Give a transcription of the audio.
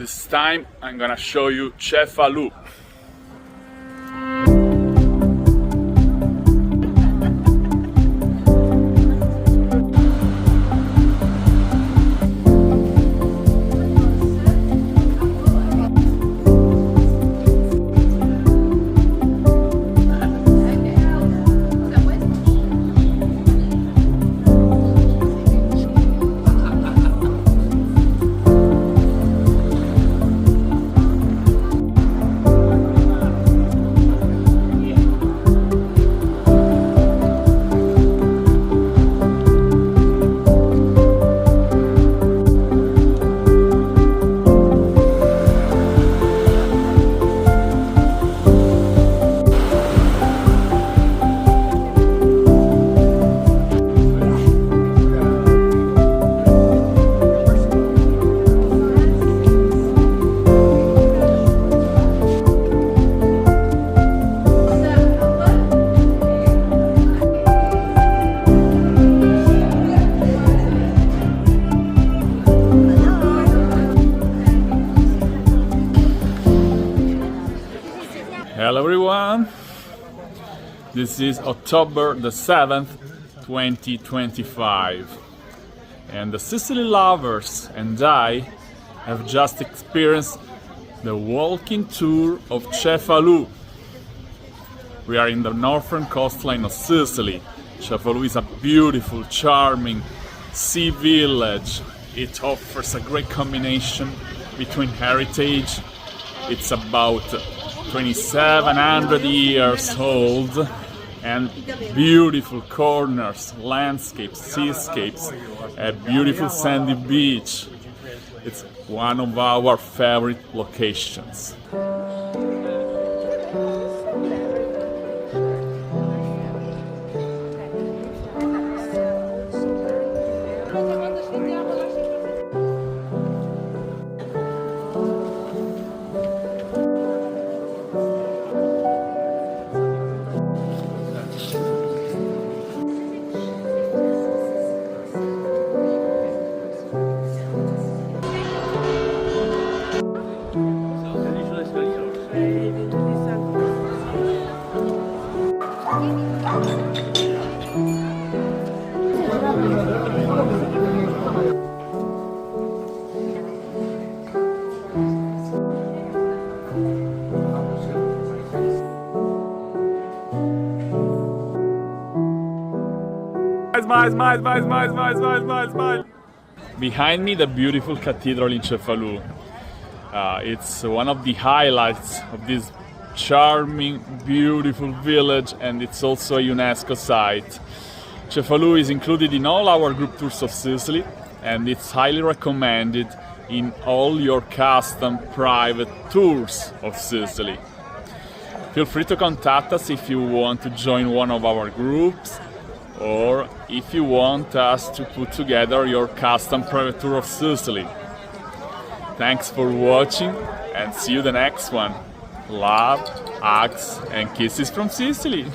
This time I'm gonna show you Cefalù. Hello everyone, this is October the 7th, 2025, and the Sicily Lovers and I have just experienced the walking tour of Cefalù. We are in the northern coastline of Sicily. Cefalù is a beautiful, charming sea village. It offers a great combination between heritage. It's about 2,700 years old, and beautiful corners, landscapes, seascapes, a beautiful sandy beach. It's one of our favorite locations. Smile. Behind me, the beautiful cathedral in Cefalù. It's one of the highlights of this charming, beautiful village, and it's also a UNESCO site. Cefalù is included in all our group tours of Sicily, and it's highly recommended in all your custom private tours of Sicily. Feel free to contact us if you want to join one of our groups, or if you want us to put together your custom private tour of Sicily. Thanks for watching, and see you the next one. Love, hugs and kisses from Sicily.